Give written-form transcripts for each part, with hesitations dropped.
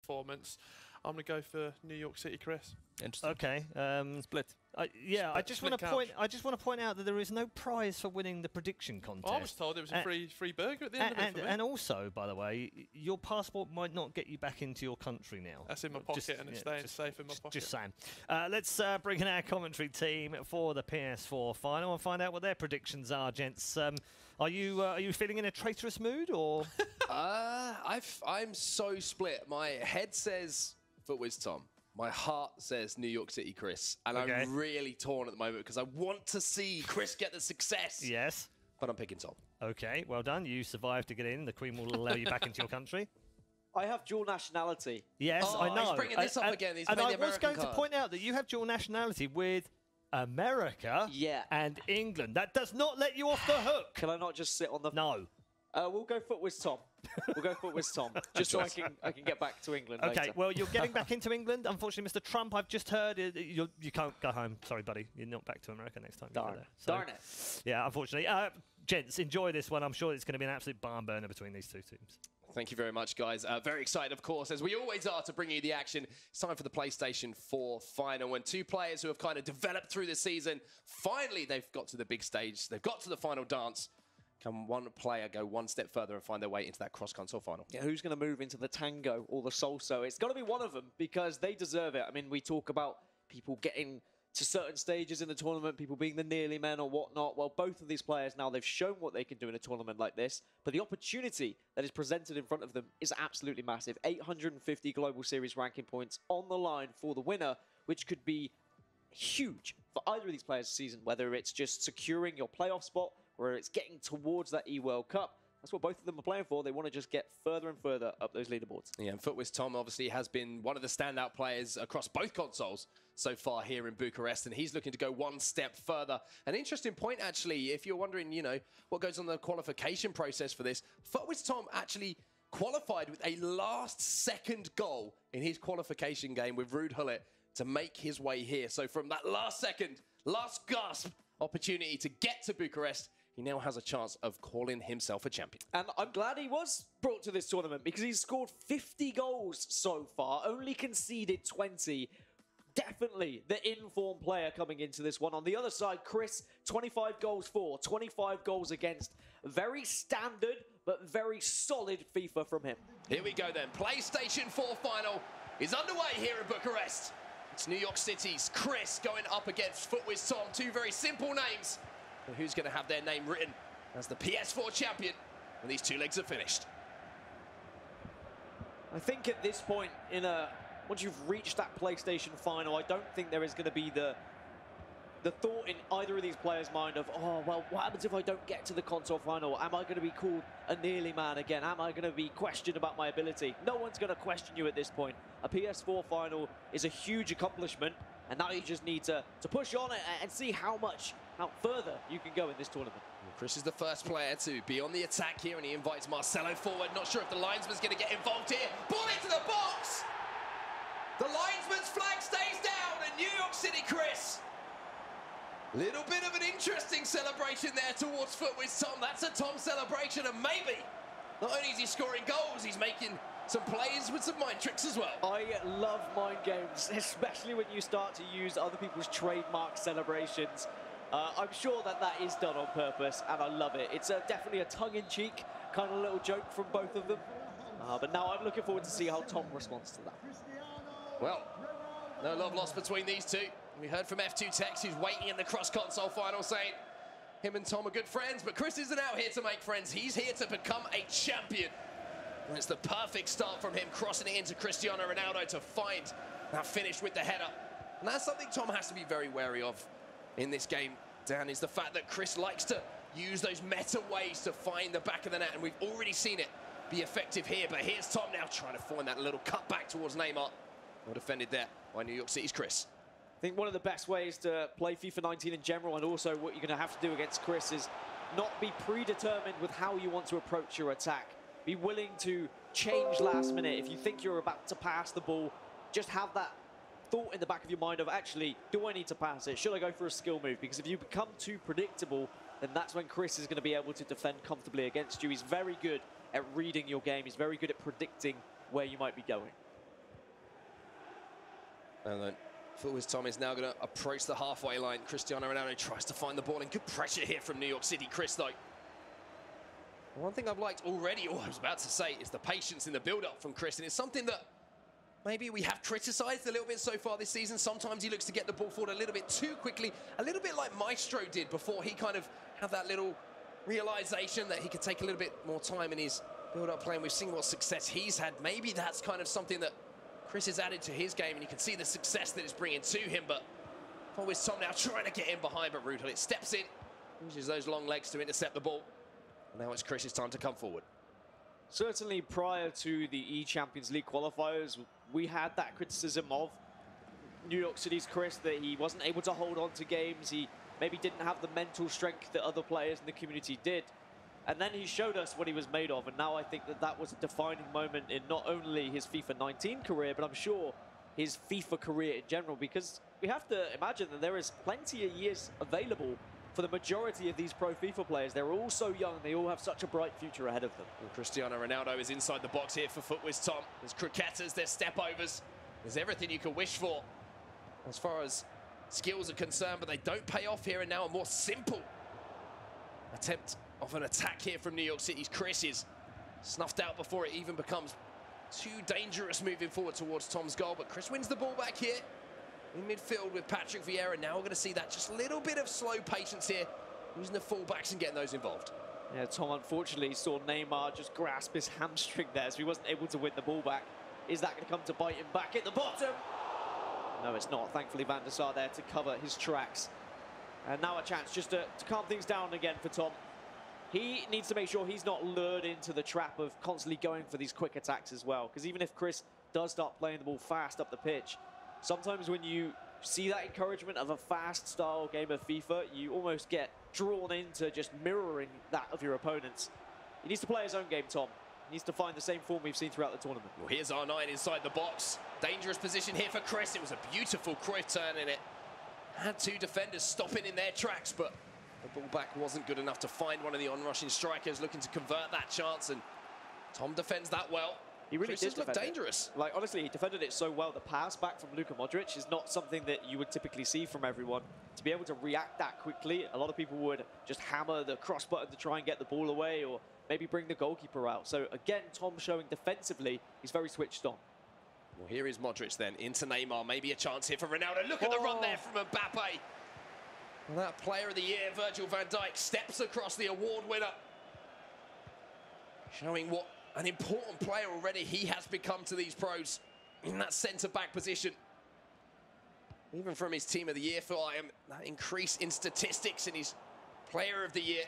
performance. I'm going to go for New York City, Chris. Interesting. Okay. Split. Yeah, I just want split to point out that there is no prize for winning the prediction contest. I was told it was a free burger at the end of it for me. And also, by the way, your passport might not get you back into your country now. That's in my pocket and it's staying safe in my pocket. Just saying. Let's bring in our commentary team for the PS4 final and find out what their predictions are, gents. Are you feeling in a traitorous mood or? I'm so split. My head says FUTWIZ Tom. My heart says New York City, Chris. And I'm really torn at the moment because I want to see Chris get the success. Yes. But I'm picking Tom. Okay, well done. You survived to get in. The Queen will allow you back into your country. I have dual nationality. Yes, I know. He's bringing this up again. He's and playing the I was American going to point out that you have dual nationality with America and England. That does not let you off the hook. Can I not just sit on the... No. We'll go FUTWIZ Tom. We'll go FUTWIZ Tom, just so I can get back to England Okay, later. well, you're getting back into England. Unfortunately, Mr. Trump, I've just heard you can't go home. Sorry, buddy. You're not back to America next time. Darn, there. So, darn it. Yeah, unfortunately. Gents, enjoy this one. I'm sure it's going to be an absolute barn burner between these two teams. Thank you very much, guys. Very excited, of course, as we always are, to bring you the action. It's time for the PlayStation 4 final, when two players who have kind of developed through the season, finally they've got to the big stage. They've got to the final dance. Can one player go one step further and find their way into that cross-console final? Yeah, who's going to move into the tango or the salsa? It's got to be one of them because they deserve it. I mean, we talk about people getting to certain stages in the tournament, people being the nearly men or whatnot. Well, both of these players now, they've shown what they can do in a tournament like this, but the opportunity that is presented in front of them is absolutely massive. 850 Global Series ranking points on the line for the winner, which could be huge for either of these players this season, whether it's just securing your playoff spot, where it's getting towards that E-World Cup. That's what both of them are playing for. They want to just get further and further up those leaderboards. Yeah, and FUTWIZ Tom obviously has been one of the standout players across both consoles so far here in Bucharest, and he's looking to go one step further. An interesting point, actually, if you're wondering, you know, what goes on the qualification process for this, FUTWIZ Tom actually qualified with a last-second goal in his qualification game with Ruud Gullit to make his way here. So from that last second, last gasp opportunity to get to Bucharest, he now has a chance of calling himself a champion. And I'm glad he was brought to this tournament because he's scored 50 goals so far, only conceded 20. Definitely the in-form player coming into this one. On the other side, Chris, 25 goals for, 25 goals against. Very standard, but very solid FIFA from him. Here we go then. PlayStation 4 final is underway here in Bucharest. It's New York City's Chris going up against FUTWIZ Tom. Two very simple names. But who's going to have their name written as the PS4 champion when these two legs are finished? I think at this point, once you've reached that PlayStation final, I don't think there is going to be the thought in either of these players' mind of, oh, well, what happens if I don't get to the console final? Am I going to be called a nearly man again? Am I going to be questioned about my ability? No one's going to question you at this point. A PS4 final is a huge accomplishment, and now you just need to push on and see how further you can go in this tournament. Chris is the first player to be on the attack here, and he invites Marcelo forward. Not sure if the linesman's going to get involved here. Ball into the box! The linesman's flag stays down, and New York City Chris. Little bit of an interesting celebration there towards FUTWIZ Tom. That's a Tom celebration, and maybe not only is he scoring goals, he's making some plays with some mind tricks as well. I love mind games, especially when you start to use other people's trademark celebrations. I'm sure that is done on purpose, and I love it. It's definitely a tongue-in-cheek kind of little joke from both of them. But now I'm looking forward to see how Tom responds to that. Well, no love lost between these two. We heard from F2Tex, who's waiting in the cross-console final, saying him and Tom are good friends, but Chris isn't out here to make friends. He's here to become a champion. And it's the perfect start from him, crossing it into Cristiano Ronaldo to find that finish with the header. And that's something Tom has to be very wary of in this game, Dan, is the fact that Chris likes to use those meta ways to find the back of the net, and we've already seen it be effective here. But here's Tom now trying to find that little cut back towards Neymar. Well defended there by New York City's Chris. I think one of the best ways to play FIFA 19 in general, and also what you're going to have to do against Chris, is not be predetermined with how you want to approach your attack. Be willing to change last minute. If you think you're about to pass the ball, just have that thought in the back of your mind of, actually, do I need to pass it? Should I go for a skill move? Because if you become too predictable, then that's when Chris is going to be able to defend comfortably against you. He's very good at reading your game. He's very good at predicting where you might be going. And then FUTWIZ Tom is now going to approach the halfway line. Cristiano Ronaldo tries to find the ball, and good pressure here from New York City. Chris, though. One thing I've liked already, I was about to say, is the patience in the build-up from Chris, and it's something that maybe we have criticised a little bit so far this season. Sometimes he looks to get the ball forward a little bit too quickly, a little bit like Maestro did before he kind of had that little realisation that he could take a little bit more time in his build-up play, and we've seen what success he's had. Maybe that's kind of something that Chris has added to his game, and you can see the success that it's bringing to him, but FUTWIZ Tom now trying to get in behind, but Ruud Gullit steps in, uses those long legs to intercept the ball. Now it's Chris's time to come forward. Certainly prior to the E-Champions League qualifiers, we had that criticism of New York City's Chris, that he wasn't able to hold on to games. He maybe didn't have the mental strength that other players in the community did. And then he showed us what he was made of. And now I think that that was a defining moment in not only his FIFA 19 career, but I'm sure his FIFA career in general, because we have to imagine that there is plenty of years available for the majority of these pro FIFA players. They're all so young, they all have such a bright future ahead of them. And Cristiano Ronaldo is inside the box here for FUTWIZ Tom. There's croquetas, there's step-overs, there's everything you can wish for as far as skills are concerned, but they don't pay off here. And now a more simple attempt of an attack here from New York City's Chris is snuffed out before it even becomes too dangerous moving forward towards Tom's goal. But Chris wins the ball back here in midfield with Patrick Vieira. Now we're going to see that just a little bit of slow patience here, using the fullbacks and getting those involved. Yeah, Tom unfortunately saw Neymar just grasp his hamstring there, so he wasn't able to win the ball back. Is that going to come to bite him back at the bottom? No, it's not. Thankfully, Van der Sar there to cover his tracks. And now a chance just to calm things down again for Tom. He needs to make sure he's not lured into the trap of constantly going for these quick attacks as well. Because even if Chris does start playing the ball fast up the pitch, sometimes when you see that encouragement of a fast style game of FIFA, you almost get drawn into just mirroring that of your opponents. He needs to play his own game, Tom. He needs to find the same form we've seen throughout the tournament. Well, here's R9 inside the box. Dangerous position here for Chris. It was a beautiful Cruyff turn in it. Had two defenders stopping in their tracks, but the ball back wasn't good enough to find one of the on-rushing strikers looking to convert that chance, and Tom defends that well. He really did look dangerous. Like, honestly, he defended it so well. The pass back from Luka Modric is not something that you would typically see from everyone. To be able to react that quickly, a lot of people would just hammer the cross button to try and get the ball away, or maybe bring the goalkeeper out. So again, Tom showing defensively, he's very switched on. Well, here is Modric then, into Neymar. Maybe a chance here for Ronaldo. Look at the run there from Mbappe. Well, that player of the year, Virgil van Dijk, steps across the award winner. Showing what an important player already he has become to these pros in that centre-back position. Even from his team of the year for IAM, that increase in statistics in his player of the year.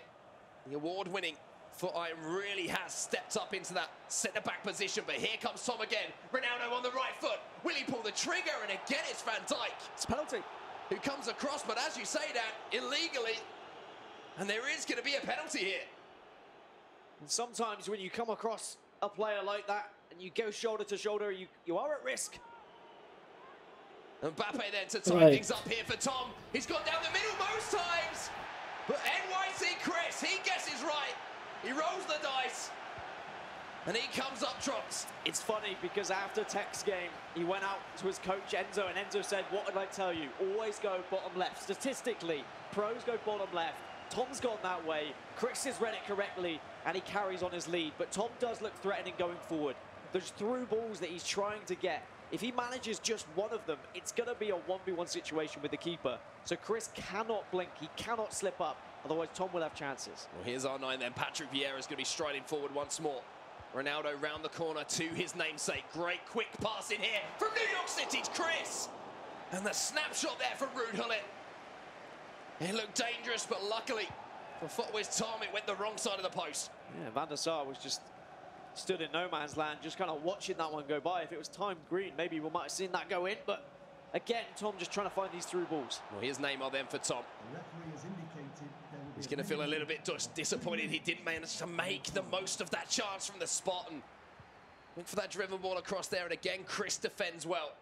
The award-winning for IAM really has stepped up into that centre-back position. But here comes Tom again. Ronaldo on the right foot. Will he pull the trigger? And again, it's Van Dijk. It's a penalty. Who comes across, but as you say that, illegally. And there is going to be a penalty here. And sometimes when you come across a player like that and you go shoulder to shoulder, you are at risk. Mbappe then to tie things up here for Tom. He's gone down the middle most times. But NYC Chris, he guesses right. He rolls the dice. And he comes up trumps. It's funny because after Tech's game, he went out to his coach Enzo, and Enzo said, what did I tell you? Always go bottom left. Statistically, pros go bottom left. Tom's gone that way. Chris has read it correctly, and he carries on his lead. But Tom does look threatening going forward. There's through balls that he's trying to get. If he manages just one of them, it's going to be a 1v1 situation with the keeper. So Chris cannot blink. He cannot slip up. Otherwise, Tom will have chances. Well, here's R9 then. Patrick Vieira is going to be striding forward once more. Ronaldo round the corner to his namesake. Great quick pass in here from New York City's Chris. And the snapshot there from Ruud Gullit. It looked dangerous, but luckily for FUTWIZ Tom, it went the wrong side of the post. Yeah, Van der Sar was just stood in no man's land, just kind of watching that one go by. If it was timed green, maybe we might have seen that go in, but again, Tom just trying to find these through balls. Well, here's Neymar then for Tom. He's going to feel a little bit disappointed he didn't manage to make the most of that chance from the spot, and look for that driven ball across there, and again, Chris defends well.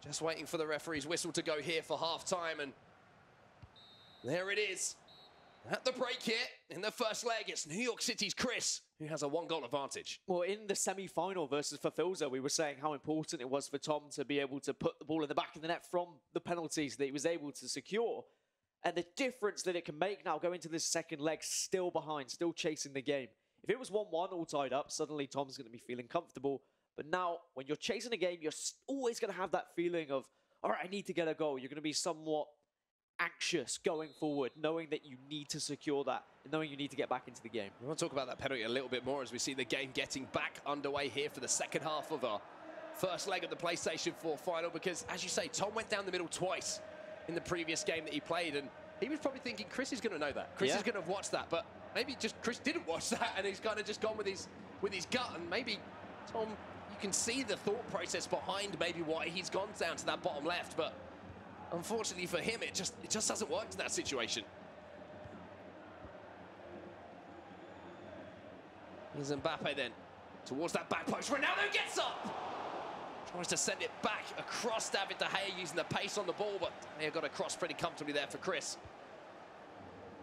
Just waiting for the referee's whistle to go here for half-time, and there it is. At the break here, in the first leg, it's New York City's Chris, who has a 1-goal advantage. Well, in the semi-final versus FUTWIZ, we were saying how important it was for Tom to be able to put the ball in the back of the net from the penalties that he was able to secure. And the difference that it can make now going into this second leg, still behind, still chasing the game. If it was 1-1 all tied up, suddenly Tom's going to be feeling comfortable. But now, when you're chasing a game, you're always going to have that feeling of, all right, I need to get a goal. You're going to be somewhat anxious going forward, knowing that you need to secure that, and knowing you need to get back into the game. We want to talk about that penalty a little bit more as we see the game getting back underway here for the second half of our first leg of the PlayStation 4 final, because, as you say, Tom went down the middle twice in the previous game that he played, and he was probably thinking Chris is going to know that. Chris is going to have watched that, but maybe just Chris didn't watch that, and he's kind of just gone with his gut, and maybe Tom, you can see the thought process behind maybe why he's gone down to that bottom left, but unfortunately for him, it just doesn't work in that situation. Here's Mbappe then, towards that back post. Ronaldo gets up! Tries to send it back across David De Gea using the pace on the ball, but they have got a cross pretty comfortably there for Chris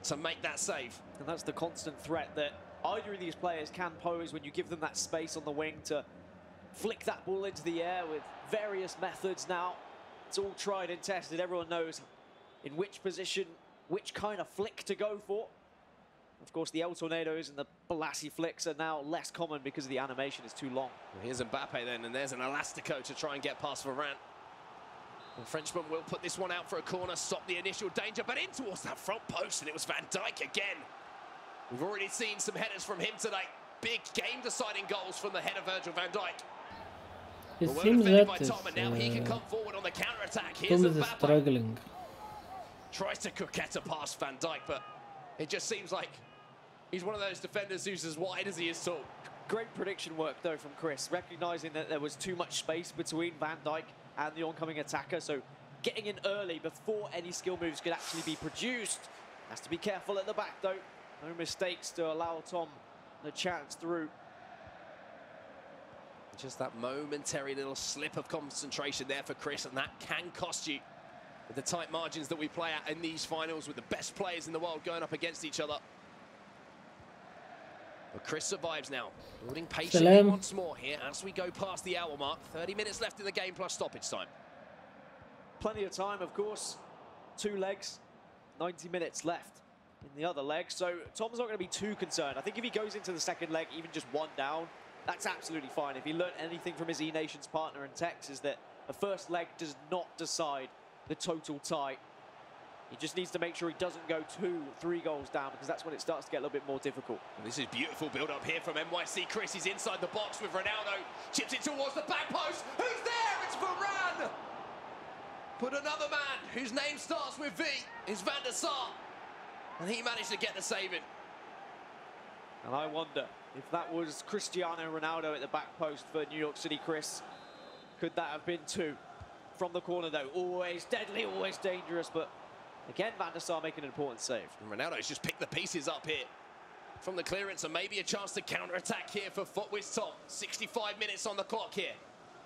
to make that save. And that's the constant threat that either of these players can pose when you give them that space on the wing to flick that ball into the air with various methods now. It's all tried and tested. Everyone knows in which position, which kind of flick to go for. Of course, the El Tornadoes and the Balassi flicks are now less common because the animation is too long. Well, here's Mbappe then, and there's an elastico to try and get past Varane. The Frenchman will put this one out for a corner, stop the initial danger, but in towards that front post, and it was Van Dijk again. We've already seen some headers from him today. Big game-deciding goals from the header Virgil van Dijk. It seems that now he can come forward on the counter-attack. Tom is struggling. Tries to coquette past Van Dijk, but it just seems like he's one of those defenders who's as wide as he is tall. Great prediction work, though, from Chris, recognizing that there was too much space between Van Dijk and the oncoming attacker, so getting in early before any skill moves could actually be produced. Has to be careful at the back, though. No mistakes to allow Tom the chance through. Just that momentary little slip of concentration there for Chris, and that can cost you with the tight margins that we play at in these finals with the best players in the world going up against each other. But Chris survives now, building patiently once more here as we go past the hour mark. 30 minutes left in the game plus stoppage time. Plenty of time, of course. 2 legs, 90 minutes left in the other leg, so Tom's not going to be too concerned. I think if he goes into the second leg, even just 1 down, that's absolutely fine. If he learned anything from his E-Nations partner in Tex, is that the first leg does not decide the total tie. He just needs to make sure he doesn't go 2-3 goals down, because that's when it starts to get a little bit more difficult. And this is beautiful build-up here from NYC. Chris, he's inside the box with Ronaldo. Chips it towards the back post. Who's there? It's Varane! But another man whose name starts with V is Van der Sar. And he managed to get the save in. And I wonder if that was Cristiano Ronaldo at the back post for New York City, Chris. Could that have been 2? From the corner, though, always deadly, always dangerous, but again, Van der Sar making an important save. And Ronaldo's just picked the pieces up here from the clearance, and maybe a chance to counter-attack here for FUTWIZ Tom. 65 minutes on the clock here.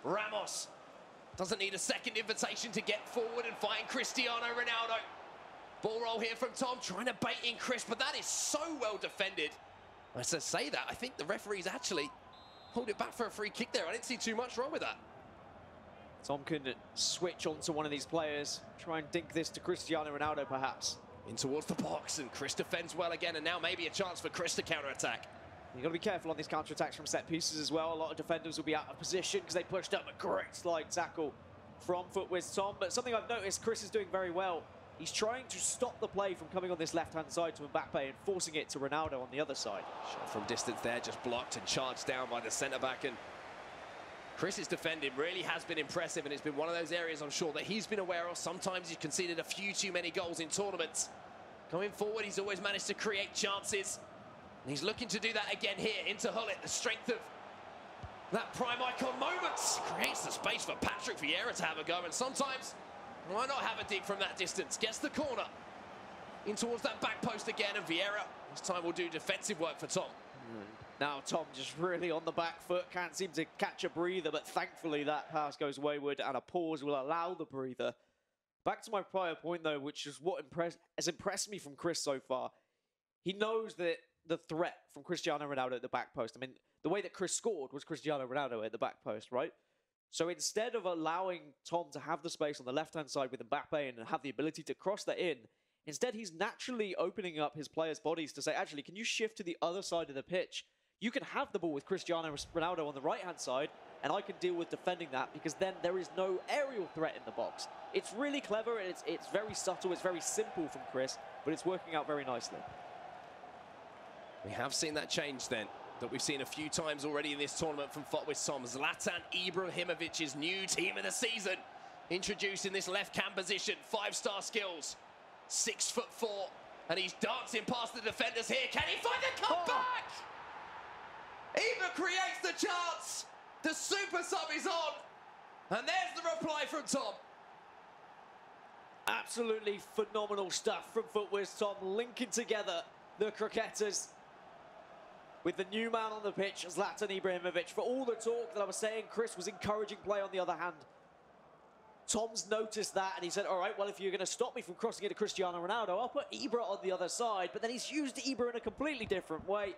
Ramos doesn't need a second invitation to get forward and find Cristiano Ronaldo. Ball roll here from Tom, trying to bait in Chris, but that is so well defended. I say that, I think the referees actually pulled it back for a free kick there. I didn't see too much wrong with that. Tom can switch onto one of these players, try and dink this to Cristiano Ronaldo, perhaps. In towards the box, and Chris defends well again, and now maybe a chance for Chris to counter-attack. You've got to be careful on these counter-attacks from set pieces as well. A lot of defenders will be out of position because they pushed up a great slide tackle from FUTWIZ Tom. But something I've noticed Chris is doing very well, he's trying to stop the play from coming on this left-hand side to Mbappe and forcing it to Ronaldo on the other side. Shot from distance there, just blocked and charged down by the centre-back. And Chris's defending really has been impressive, and it's been one of those areas I'm sure that he's been aware of. Sometimes he's conceded a few too many goals in tournaments. Going forward, he's always managed to create chances. And he's looking to do that again here into Hullet. The strength of that prime icon moments creates the space for Patrick Vieira to have a go. And sometimes, why not have a dig from that distance? Gets the corner in towards that back post again, and Vieira this time will do defensive work for Tom. Now Tom just really on the back foot, can't seem to catch a breather, but thankfully that pass goes wayward and a pause will allow the breather. Back to my prior point though, which is what has impressed me from Chris so far. he knows that the threat from Cristiano Ronaldo at the back post. I mean, the way that Chris scored was Cristiano Ronaldo at the back post, right? So instead of allowing Tom to have the space on the left-hand side with Mbappe and have the ability to cross that in, instead he's naturally opening up his players' bodies to say, actually, can you shift to the other side of the pitch? You can have the ball with Cristiano Ronaldo on the right-hand side, and I can deal with defending that because then there is no aerial threat in the box. It's really clever, and it's very subtle, it's very simple from Chris, but it's working out very nicely. We have seen that change then, that we've seen a few times already in this tournament from FUTWIZ Tom. Zlatan Ibrahimovic's new team of the season, introduced in this left cam position, 5-star skills, 6'4", and he's dancing past the defenders here. Can he find the cutback? Ibra creates the chance. The super sub is on, and there's the reply from Tom. Absolutely phenomenal stuff from FUTWIZ Tom, linking together the cricketers with the new man on the pitch, Zlatan Ibrahimovic. For all the talk that I was saying, Chris was encouraging play on the other hand. Tom's noticed that, and he said, all right, well, if you're going to stop me from crossing it to Cristiano Ronaldo, I'll put Ibra on the other side. But then he's used Ibra in a completely different way.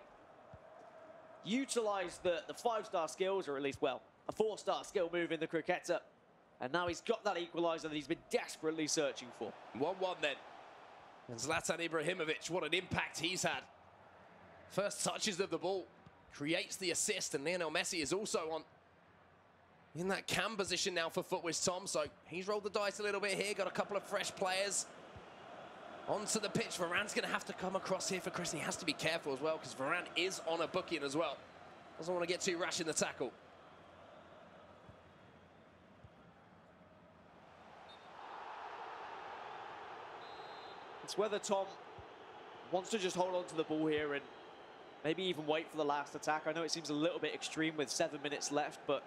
Utilised the 5-star skills, or at least, well, a 4-star skill move in the cricketer. And now he's got that equaliser that he's been desperately searching for. 1-1 then. And Zlatan Ibrahimovic, what an impact he's had. First touches of the ball, creates the assist, and Lionel Messi is also on in that cam position now for FUTWIZ Tom. So he's rolled the dice a little bit here, got a couple of fresh players onto the pitch. Varane's going to have to come across here for Chris. He has to be careful as well, because Varane is on a booking as well. Doesn't want to get too rash in the tackle. It's whether Tom wants to just hold on to the ball here and maybe even wait for the last attack. I know it seems a little bit extreme with 7 minutes left, but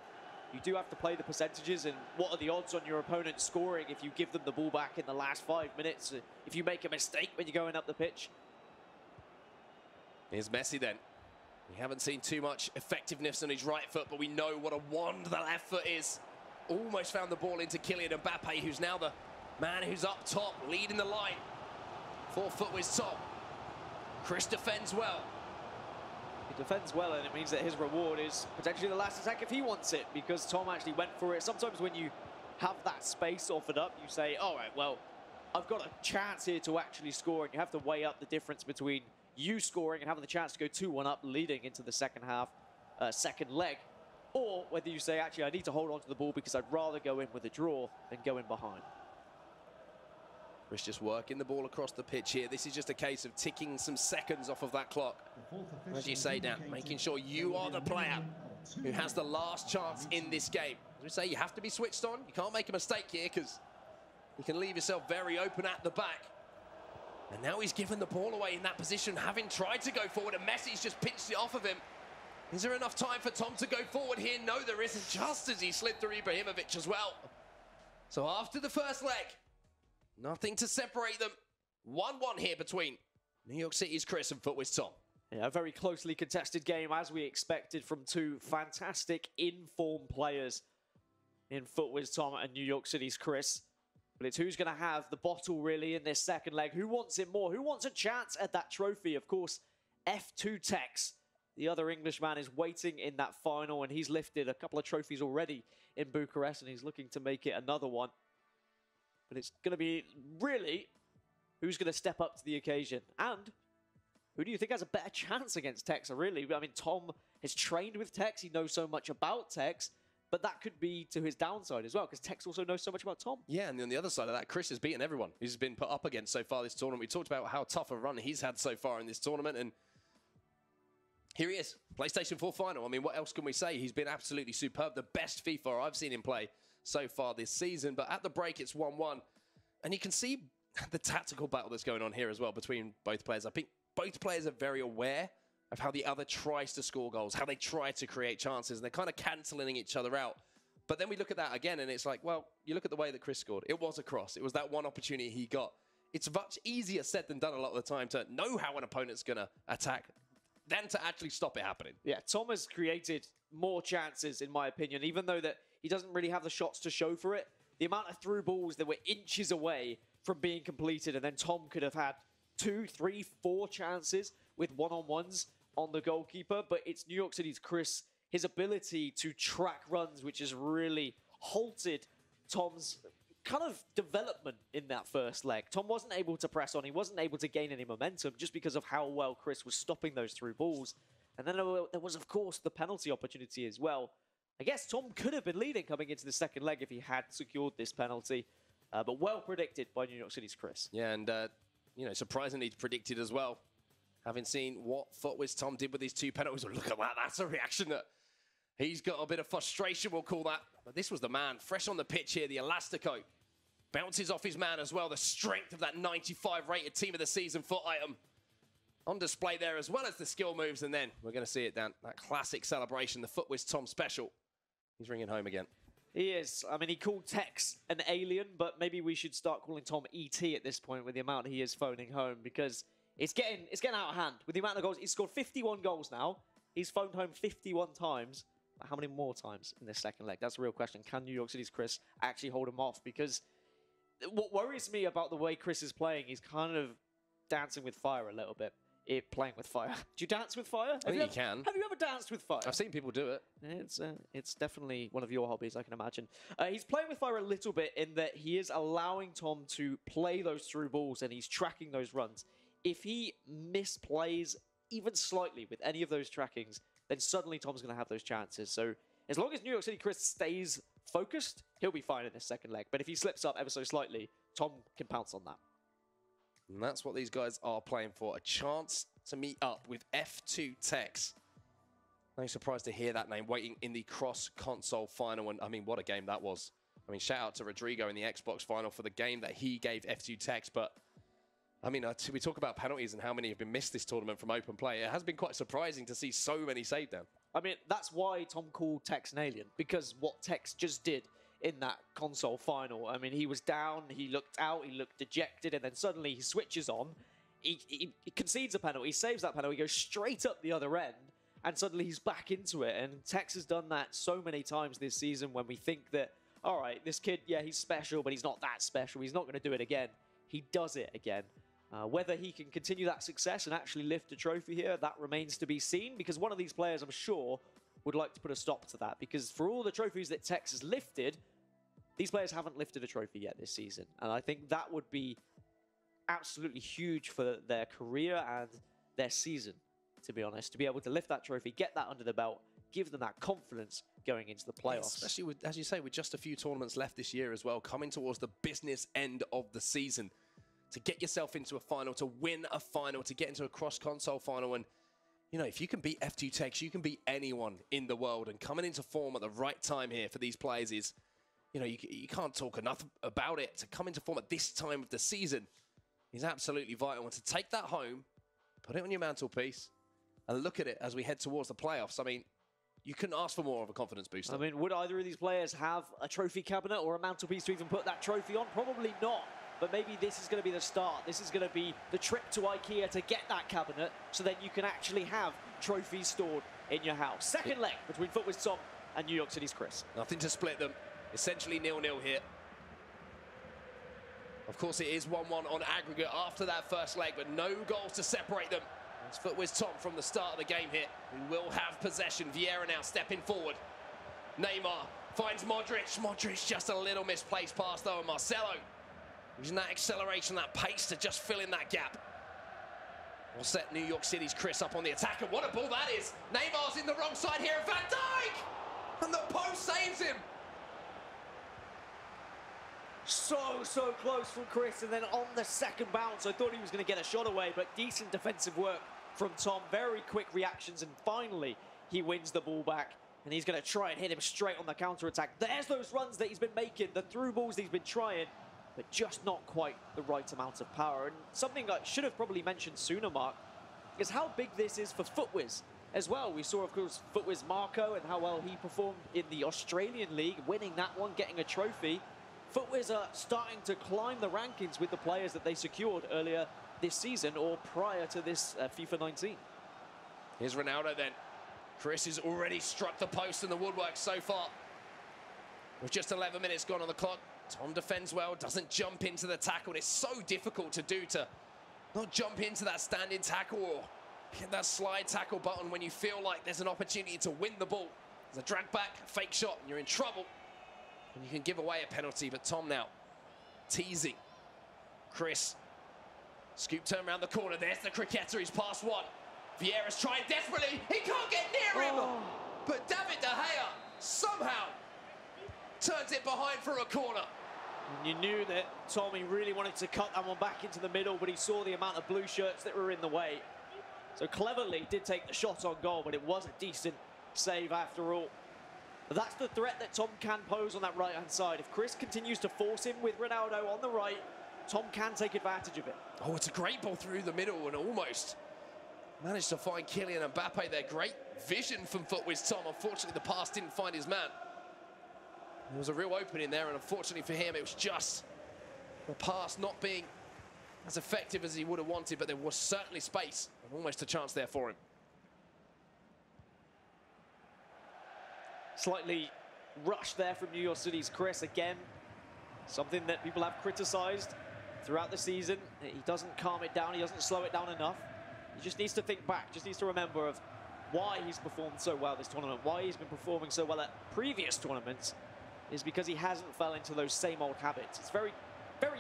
you do have to play the percentages, and what are the odds on your opponent scoring if you give them the ball back in the last 5 minutes, if you make a mistake when you're going up the pitch? Here's Messi then. We haven't seen too much effectiveness on his right foot, but we know what a wand the left foot is. Almost found the ball into Kylian Mbappe, who's now the man who's up top, leading the line for FUTWIZ Tom. Chris defends well. He defends well, and it means that his reward is potentially the last attack if he wants it, because Tom actually went for it. Sometimes when you have that space offered up, you say, all right, well, I've got a chance here to actually score, and you have to weigh up the difference between you scoring and having the chance to go 2-1 up leading into the second half, second leg, or whether you say, actually, I need to hold on to the ball because I'd rather go in with a draw than go in behind. Chris just working the ball across the pitch here. This is just a case of ticking some seconds off of that clock. As you say, Dan, making sure you are the player who has the last chance in this game. As we say, you have to be switched on. You can't make a mistake here, because you can leave yourself very open at the back. And now he's given the ball away in that position, having tried to go forward, and Messi's just pinched it off of him. Is there enough time for Tom to go forward here? No, there isn't, just as he slid through Ibrahimovic as well. So after the first leg, nothing to separate them. 1-1 here between New York City's Chris and FUTWIZ Tom. Yeah, a very closely contested game, as we expected from two fantastic in-form players in FUTWIZ Tom and New York City's Chris. But it's who's going to have the bottle, really, in this second leg. Who wants it more? Who wants a chance at that trophy? Of course, FUTWIZ, the other Englishman, is waiting in that final, and he's lifted a couple of trophies already in Bucharest, and he's looking to make it another one. But it's going to be, really, who's going to step up to the occasion? And who do you think has a better chance against Tex? Really, I mean, Tom has trained with Tex. He knows so much about Tex. But that could be to his downside as well, because Tex also knows so much about Tom. Yeah, and on the other side of that, Chris has beaten everyone he's been put up against so far this tournament. We talked about how tough a run he's had so far in this tournament, and here he is, PlayStation 4 final. I mean, what else can we say? He's been absolutely superb, the best FIFA I've seen him play so far this season. But at the break, it's 1-1, and you can see the tactical battle that's going on here as well between both players. I think both players are very aware of how the other tries to score goals, how they try to create chances, and they're kind of cancelling each other out. But then we look at that again, and it's like, well, you look at the way that Chris scored. It was a cross. It was that one opportunity he got. It's much easier said than done a lot of the time to know how an opponent's going to attack than to actually stop it happening. Yeah, Tom has created more chances, in my opinion, even though that he doesn't really have the shots to show for it. The amount of through balls that were inches away from being completed, and then Tom could have had 2, 3, 4 chances with one-on-ones on the goalkeeper, but it's New York City's Chris, his ability to track runs, which has really halted Tom's kind of development in that first leg. Tom wasn't able to press on, he wasn't able to gain any momentum just because of how well Chris was stopping those through balls. And then there was, of course, the penalty opportunity as well. I guess Tom could have been leading coming into the second leg if he had secured this penalty, but well predicted by New York City's Chris. Yeah, and, you know, surprisingly predicted as well. Having seen what FUTWIZ Tom did with these 2 penalties, look at that, that's a reaction that he's got a bit of frustration, we'll call that. But this was the man, fresh on the pitch here, the Elastico. Bounces off his man as well, the strength of that 95 rated team of the season foot item on display there, as well as the skill moves. And then we're going to see it down, that classic celebration, the FUTWIZ Tom special. He's ringing home again. He is. I mean, he called Tex an alien, but maybe we should start calling Tom E.T. at this point with the amount he is phoning home, because it's getting out of hand with the amount of goals. He's scored 51 goals now. He's phoned home 51 times. But how many more times in this second leg? That's the real question. Can New York City's Chris actually hold him off? Because what worries me about the way Chris is playing, he's kind of dancing with fire a little bit. Playing with fire. Do you dance with fire? I think you can. Have you ever danced with fire? I've seen people do it. It's definitely one of your hobbies, I can imagine. He's playing with fire a little bit in that he is allowing Tom to play those through balls and he's tracking those runs. If he misplays even slightly with any of those trackings, then suddenly Tom's going to have those chances. So as long as New York City Chris stays focused, he'll be fine in this second leg. But if he slips up ever so slightly, Tom can pounce on that. And that's what these guys are playing for, a chance to meet up with F2TX. No surprise to hear that name waiting in the cross-console final. And I mean, what a game that was. I mean, shout out to Rodrigo in the Xbox final for the game that he gave F2TX. But I mean, we talk about penalties and how many have been missed this tournament from open play. It has been quite surprising to see so many saved down. I mean, that's why Tom called Tex an alien, because what Tex just did in that console final. I mean, he was down, he looked out, he looked dejected, and then suddenly he switches on. He concedes a penalty, he saves that penalty, he goes straight up the other end, and suddenly he's back into it. And Tex has done that so many times this season when we think that, all right, this kid, yeah, he's special, but he's not that special. He's not going to do it again. He does it again. Whether he can continue that success and actually lift a trophy here, that remains to be seen, because one of these players, I'm sure, would like to put a stop to that, because for all the trophies that Tex has lifted, these players haven't lifted a trophy yet this season. And I think that would be absolutely huge for their career and their season, to be honest, to be able to lift that trophy, get that under the belt, give them that confidence going into the playoffs. Especially, with, as you say, with just a few tournaments left this year as well, coming towards the business end of the season. To get yourself into a final, to win a final, to get into a cross-console final. And, you know, if you can beat F2TX, you can beat anyone in the world. And coming into form at the right time here for these players is, you know, you can't talk enough about it. To come into form at this time of the season is absolutely vital. And to take that home, put it on your mantelpiece, and look at it as we head towards the playoffs. I mean, you couldn't ask for more of a confidence booster. I mean, would either of these players have a trophy cabinet or a mantelpiece to even put that trophy on? Probably not. But maybe this is going to be the start. This is going to be the trip to IKEA to get that cabinet, so then you can actually have trophies stored in your house. Second leg between FUTWIZ Tom and New York City's Chris. Nothing to split them. Essentially 0-0 here. Of course, it is 1-1 on aggregate after that first leg, but no goals to separate them. It's FUTWIZ Tom from the start of the game here. We will have possession. Vieira now stepping forward. Neymar finds Modric. Modric just a little misplaced pass though, and Marcelo using that acceleration, that pace to just fill in that gap. We'll set New York City's Chris up on the attack, and what a ball that is! Neymar's in the wrong side here, and Van Dijk! And the post saves him! So close from Chris, and then on the second bounce, I thought he was going to get a shot away, but decent defensive work from Tom. Very quick reactions, and finally, he wins the ball back, and he's going to try and hit him straight on the counter-attack. There's those runs that he's been making, the through balls that he's been trying, but just not quite the right amount of power. And something I should have probably mentioned sooner, Mark, is how big this is for FUTWIZ as well. We saw, of course, FUTWIZ Marco and how well he performed in the Australian League, winning that one, getting a trophy. FUTWIZ are starting to climb the rankings with the players that they secured earlier this season or prior to this FIFA 19. Here's Ronaldo then. Chris has already struck the post in the woodwork so far. With just 11 minutes gone on the clock, Tom defends well, doesn't jump into the tackle. It's so difficult to do, to Not jump into that standing tackle or hit that slide tackle button when you feel like there's an opportunity to win the ball. There's a drag back, a fake shot, and you're in trouble. And you can give away a penalty, but Tom now teasing. Chris, scoop turn around the corner. There's the cricketer, he's past one. Vieira's trying desperately, he can't get near him! But David De Gea somehow turns it behind for a corner. You knew that Tommy really wanted to cut that one back into the middle, but he saw the amount of blue shirts that were in the way. So cleverly did take the shot on goal, but it was a decent save after all. But that's the threat that Tom can pose on that right-hand side. If Chris continues to force him with Ronaldo on the right, Tom can take advantage of it. Oh, it's a great ball through the middle and almost managed to find Kylian Mbappe there. Great vision from FUTWIZ Tom. Unfortunately, the pass didn't find his man. There was a real opening there, and unfortunately for him, it was just the pass not being as effective as he would have wanted, but there was certainly space and almost a chance there for him. Slightly rushed there from New York City's Chris again. Something that people have criticised throughout the season. He doesn't calm it down, he doesn't slow it down enough. He just needs to think back, just needs to remember of why he's performed so well this tournament, why he's been performing so well at previous tournaments, is because he hasn't fell into those same old habits. It's very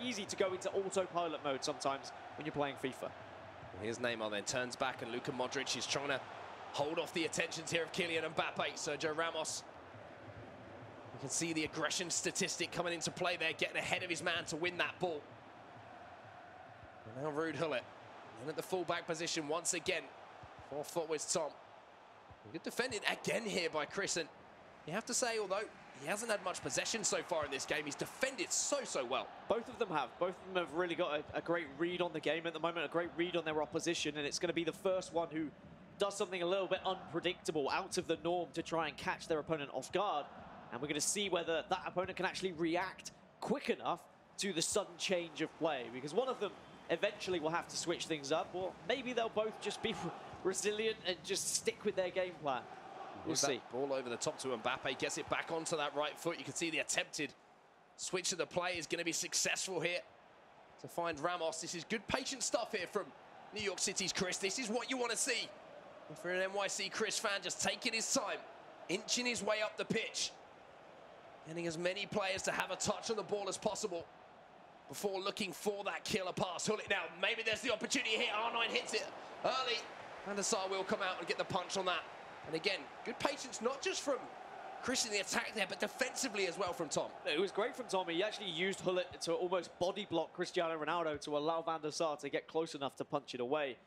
easy to go into autopilot mode sometimes when you're playing FIFA. Here's Neymar then, turns back, and Luka Modric is trying to hold off the attentions here of Kylian Mbappe. Sergio Ramos. You can see the aggression statistic coming into play there, getting ahead of his man to win that ball. And now Ruud Gullit. And at the full-back position once again for FUTWIZ Tom. Good defending again here by Chris, and you have to say, although he hasn't had much possession so far in this game, he's defended so well. Both of them have. Both of them have really got a great read on the game at the moment, a great read on their opposition, and it's going to be the first one who does something a little bit unpredictable, out of the norm, to try and catch their opponent off guard. And we're going to see whether that opponent can actually react quick enough to the sudden change of play, because one of them eventually will have to switch things up, or maybe they'll both just be resilient and just stick with their game plan. We'll see. Ball over the top to Mbappe, gets it back onto that right foot. You can see the attempted switch of the play is going to be successful here to find Ramos. This is good patient stuff here from New York City's Chris. This is what you want to see. And for an NYC Chris fan, just taking his time, inching his way up the pitch, getting as many players to have a touch on the ball as possible before looking for that killer pass. Gullit now, maybe there's the opportunity here. R9 hits it early. Van der Sar will come out and get the punch on that. And again, good patience, not just from Chris in the attack there, but defensively as well from Tom. It was great from Tom. He actually used Gullit to almost body block Cristiano Ronaldo to allow Van der Sar to get close enough to punch it away.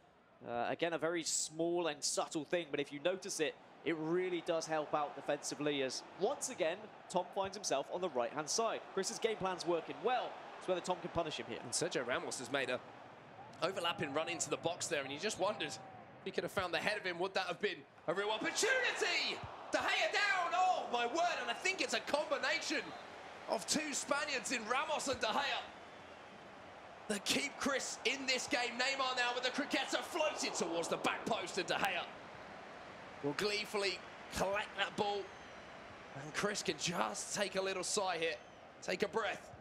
Again, a very small and subtle thing, but if you notice it, it really does help out defensively, as once again, Tom finds himself on the right-hand side. Chris's game plan's working well. It's whether Tom can punish him here. And Sergio Ramos has made a overlapping run into the box there, and you just wondered if he could have found the head of him. Would that have been a real opportunity? De Gea down, oh my word, and I think it's a combination of two Spaniards in Ramos and De Gea that keep Chris in this game. Neymar now with the cricketer floated towards the back post, and De Gea will gleefully collect that ball, and Chris can just take a little sigh here, take a breath,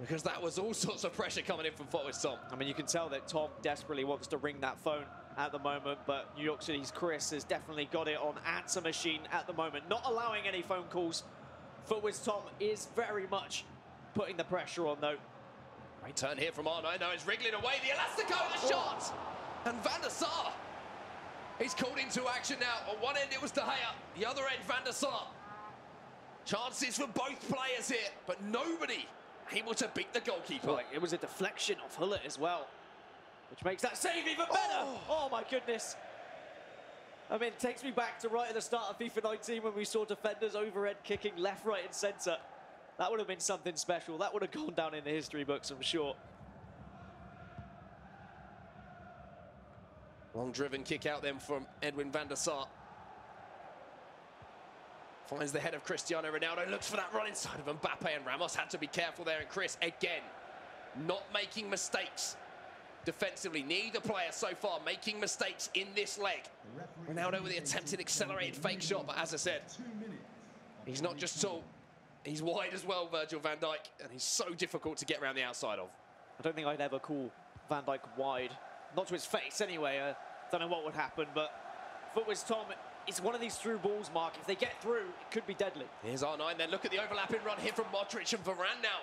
because that was all sorts of pressure coming in from FUTWIZ Tom. I mean, you can tell that Tom desperately wants to ring that phone at the moment, but New York City's Chris has definitely got it on answer machine at the moment, not allowing any phone calls. FUTWIZ Tom is very much putting the pressure on, though. Great turn here from Arno. Now it's wriggling away. The Elastico, the shot! And Van der Sar, he's called into action now. On one end it was De Gea, the other end Van der Sar. Chances for both players here, but nobody able to beat the goalkeeper. Well, it was a deflection of Gullit as well, which makes that save even better. Oh my goodness. I mean, it takes me back to right at the start of FIFA 19 when we saw defenders overhead kicking left, right and centre. That would have been something special. That would have gone down in the history books, I'm sure. Long driven kick out then from Edwin van der Sar. Finds the head of Cristiano Ronaldo, looks for that run inside of Mbappe, and Ramos had to be careful there. And Chris, again, not making mistakes defensively. Neither player so far making mistakes in this leg. Ronaldo with the attempted accelerated fake shot, but as I said, he's not just tall, he's wide as well, Virgil van Dijk, and he's so difficult to get around the outside of. I don't think I'd ever call Van Dijk wide. Not to his face anyway. Don't know what would happen, but FUTWIZ Tom, it's one of these through balls, Mark. If they get through, it could be deadly. Here's R9 then. Look at the overlapping run here from Modric and Varane now.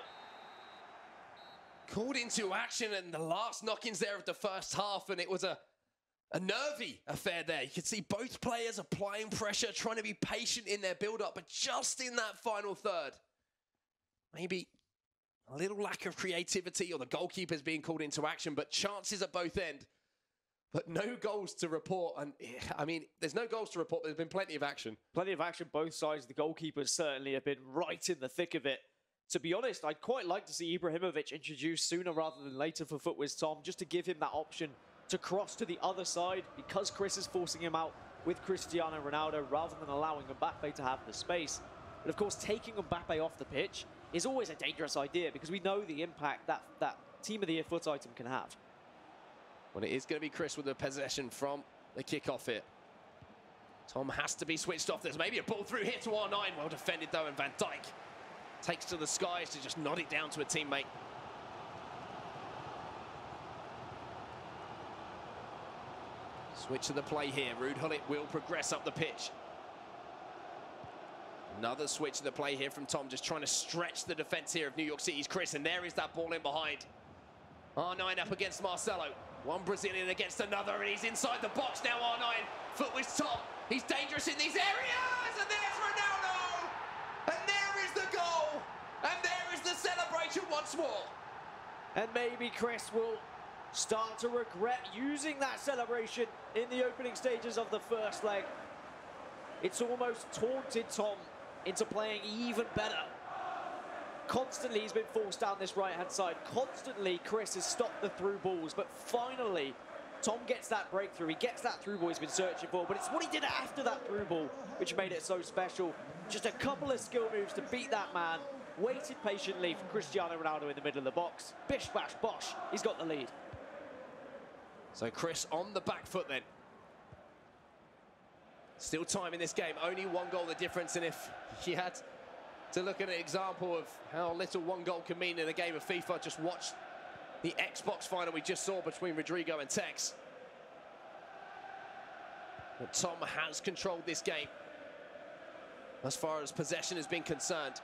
Called into action in the last knock-ins there of the first half, and it was a nervy affair there. You can see both players applying pressure, trying to be patient in their build-up, but just in that final third, maybe a little lack of creativity, or the goalkeeper's being called into action, but chances at both ends. But no goals to report. And I mean, there's no goals to report, but there's been plenty of action. Plenty of action both sides. The goalkeepers certainly have been right in the thick of it. To be honest, I'd quite like to see Ibrahimovic introduced sooner rather than later for FUTWIZ Tom, just to give him that option to cross to the other side, because Chris is forcing him out with Cristiano Ronaldo rather than allowing Mbappe to have the space. But of course, taking Mbappe off the pitch is always a dangerous idea, because we know the impact that Team of the Year foot item can have. Well, it is going to be Chris with the possession from the kickoff here. Tom has to be switched off. There's maybe a ball through here to R9. Well defended though, and Van Dijk takes to the skies to just nod it down to a teammate. Switch to the play here. Ruud Gullit will progress up the pitch. Another switch to the play here from Tom, just trying to stretch the defense here of New York City's Chris, and there is that ball in behind. R9 up against Marcelo. One Brazilian against another, and he's inside the box now, R9. FUTWIZ Tom, he's dangerous in these areas, and there's Ronaldo! And there is the goal! And there is the celebration once more. And maybe Chris will start to regret using that celebration in the opening stages of the first leg. It's almost taunted Tom into playing even better. Constantly he's been forced down this right-hand side. Constantly Chris has stopped the through balls, but finally Tom gets that breakthrough. He gets that through ball he's been searching for, but it's what he did after that through ball which made it so special. Just a couple of skill moves to beat that man. Waited patiently for Cristiano Ronaldo in the middle of the box. Bish, bash, bosh. He's got the lead. So Chris on the back foot then. Still time in this game. Only one goal the difference, and if he had to look at an example of how little one goal can mean in a game of FIFA, just watch the Xbox final we just saw between Rodrigo and Tex. But Tom has controlled this game as far as possession has been concerned.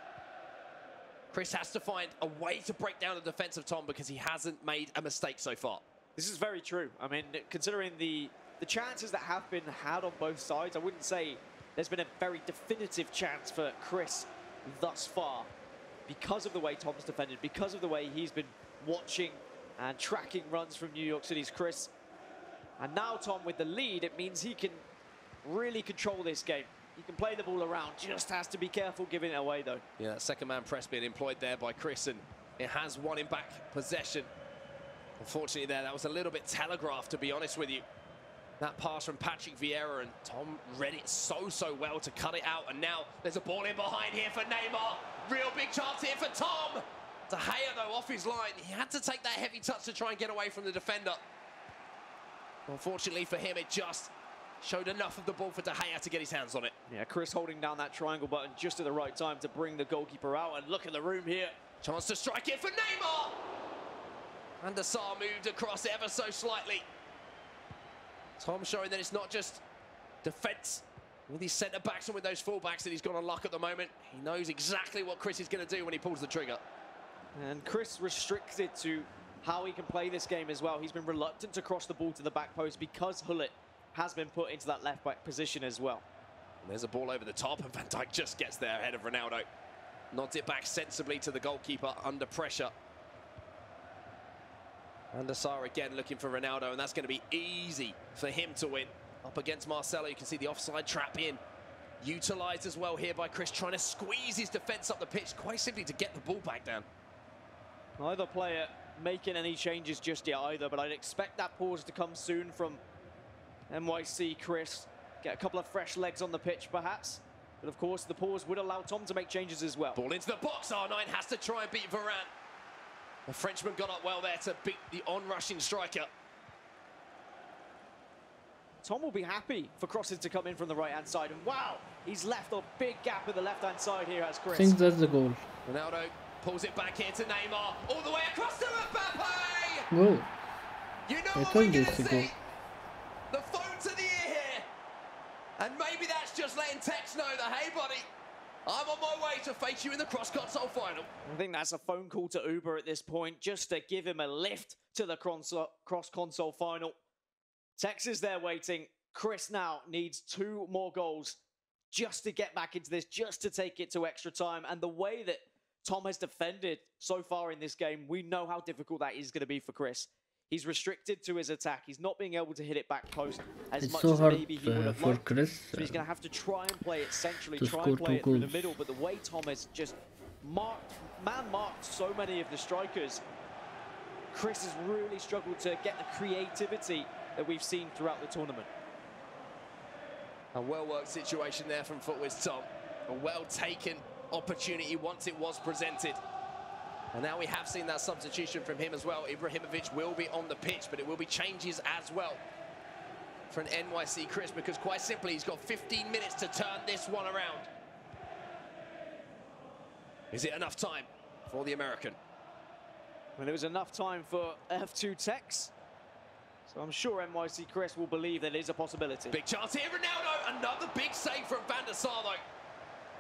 Chris has to find a way to break down the defense of Tom, because he hasn't made a mistake so far. This is very true. I mean, considering the chances that have been had on both sides, I wouldn't say there's been a very definitive chance for Chris thus far, because of the way Tom's defended, because of the way he's been watching and tracking runs from New York City's Chris. And now Tom with the lead, it means he can really control this game. He can play the ball around, just has to be careful giving it away though. Yeah, that second man press being employed there by Chris, and it has won him back possession. Unfortunately there, that was a little bit telegraphed, to be honest with you. That pass from Patrick Vieira, and Tom read it so well to cut it out. And now there's a ball in behind here for Neymar. Real big chance here for Tom. De Gea, though, off his line. He had to take that heavy touch to try and get away from the defender. Unfortunately for him, it just showed enough of the ball for De Gea to get his hands on it. Yeah, Chris holding down that triangle button just at the right time to bring the goalkeeper out. And look at the room here. Chance to strike it for Neymar. And the Sar moved across ever so slightly. Tom showing that it's not just defence with these centre-backs and with those full-backs that he's got on luck at the moment. He knows exactly what Chris is going to do when he pulls the trigger. And Chris restricted to how he can play this game as well. He's been reluctant to cross the ball to the back post because Gullit has been put into that left-back position as well. And there's a ball over the top, and Van Dijk just gets there ahead of Ronaldo. Nods it back sensibly to the goalkeeper under pressure. And the Sar again looking for Ronaldo, and that's going to be easy for him to win. Up against Marcelo, you can see the offside trap in. Utilised as well here by Chris, trying to squeeze his defence up the pitch, quite simply to get the ball back down. Neither player making any changes just yet either, but I'd expect that pause to come soon from NYC Chris. Get a couple of fresh legs on the pitch perhaps. But of course the pause would allow Tom to make changes as well. Ball into the box, R9 has to try and beat Varane. The Frenchman got up well there to beat the on-rushing striker. Tom will be happy for crosses to come in from the right-hand side. And wow, he's left a big gap in the left-hand side here as Chris. I think that's the goal. Ronaldo pulls it back here to Neymar. All the way across to Mbappe! Goal. You know I what told we're you going to to go. see? The phone to the ear here. And maybe that's just letting Tex know that, hey, buddy, I'm on my way to face you in the cross-console final. I think that's a phone call to Uber at this point, just to give him a lift to the cross-console final. Tex is there waiting. Chris now needs 2 more goals just to get back into this, just to take it to extra time. And the way that Tom has defended so far in this game, we know how difficult that is going to be for Chris. He's restricted to his attack. He's not being able to hit it back post as It's much so as hard maybe he would have for liked. Chris So he's going to have to try and play it centrally, to try score and play 2 it through the goals. middle. But the way Tom has just man-marked so many of the strikers, Chris has really struggled to get the creativity that we've seen throughout the tournament. A well-worked situation there from FUTWIZ Tom. A well-taken opportunity once it was presented. And now we have seen that substitution from him as well. Ibrahimovic will be on the pitch, but it will be changes as well for an NYC Chris, because quite simply, he's got 15 minutes to turn this one around. Is it enough time for the American? Well, it was enough time for F2Tex. So I'm sure NYC Chris will believe that it is a possibility. Big chance here, Ronaldo. Another big save from Van der Sar, though.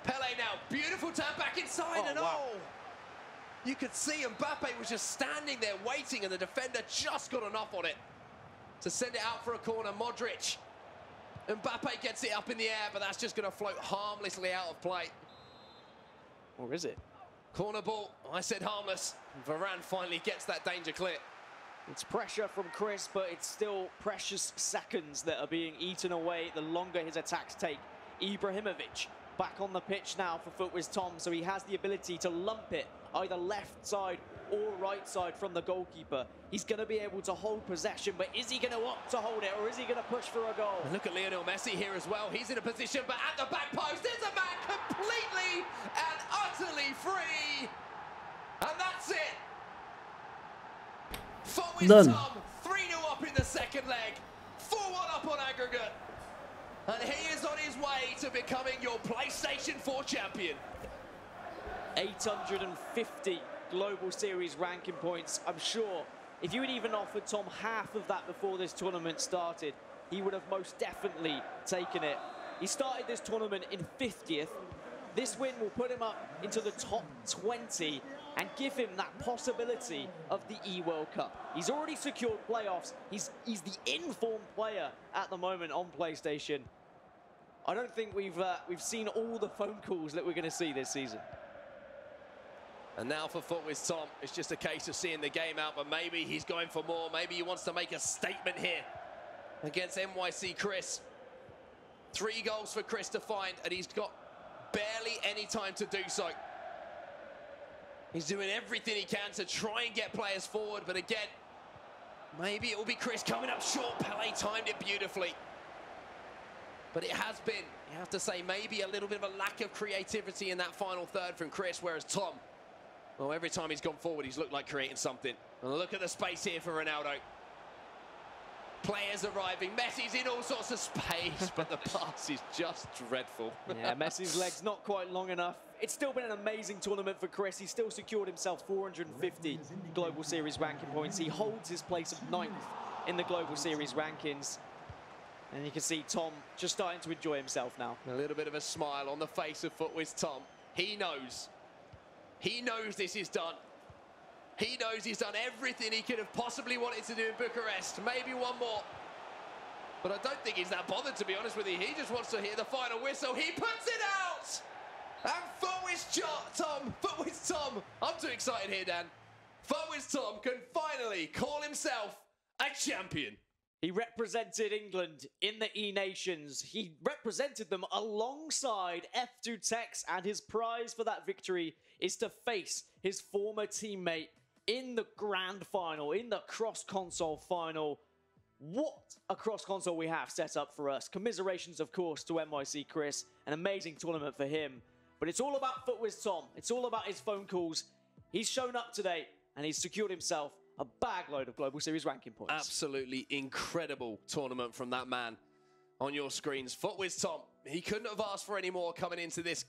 Pele now, beautiful turn back inside, and wow. you could see Mbappe was just standing there waiting, and the defender just got enough on it to send it out for a corner. Modric. Mbappe gets it up in the air, but that's just going to float harmlessly out of play. Or is it? Corner ball, I said harmless. Varane finally gets that danger clear. It's pressure from Chris, but it's still precious seconds that are being eaten away the longer his attacks take. Ibrahimovic back on the pitch now for FUTWIZ Tom, so he has the ability to lump it either left side or right side from the goalkeeper. He's going to be able to hold possession, but is he going to opt to hold it, or is he going to push for a goal? And look at Lionel Messi here as well. He's in a position, but at the back post, there's a man completely and utterly free. And that's it. FUTWIZ Done. Tom, 3-0 up in the second leg, 4-1 up on aggregate. And he is on his way to becoming your PlayStation 4 champion. 850 Global Series ranking points. I'm sure if you had even offered Tom half of that before this tournament started, he would have most definitely taken it. He started this tournament in 50th. This win will put him up into the top 20 and give him that possibility of the E-World Cup. He's already secured playoffs. He's the informed player at the moment on PlayStation. I don't think we've seen all the phone calls that we're going to see this season. And now for FUTWIZ Tom, it's just a case of seeing the game out, but maybe he's going for more. Maybe he wants to make a statement here against NYC Chris. 3 goals for Chris to find, and he's got barely any time to do so. He's doing everything he can to try and get players forward, but again, maybe it will be Chris coming up short. Pele timed it beautifully. But it has been, you have to say, maybe a little bit of a lack of creativity in that final third from Chris, whereas Tom, well, every time he's gone forward, he's looked like creating something. And look at the space here for Ronaldo. Players arriving. Messi's in all sorts of space, but the pass is just dreadful. Yeah, Messi's leg's not quite long enough. It's still been an amazing tournament for Chris. He's still secured himself 450 Global Series ranking points. He holds his place of 9th in the Global Series rankings. And you can see Tom just starting to enjoy himself now. A little bit of a smile on the face of FUTWIZ Tom. He knows. He knows this is done. He knows he's done everything he could have possibly wanted to do in Bucharest. Maybe one more. But I don't think he's that bothered, to be honest with you. He just wants to hear the final whistle. He puts it out! And FUTWIZ Tom, I'm too excited here, Dan. FUTWIZ Tom can finally call himself a champion. He represented England in the E-Nations. He represented them alongside F2Tex, and his prize for that victory is to face his former teammate in the grand final, in the cross-console final. What a cross-console we have set up for us. Commiserations, of course, to NYC Chris. An amazing tournament for him. But it's all about FUTWIZ Tom. It's all about his phone calls. He's shown up today, and he's secured himself a bag load of Global Series ranking points. Absolutely incredible tournament from that man on your screens. FUTWIZ Tom, he couldn't have asked for any more coming into this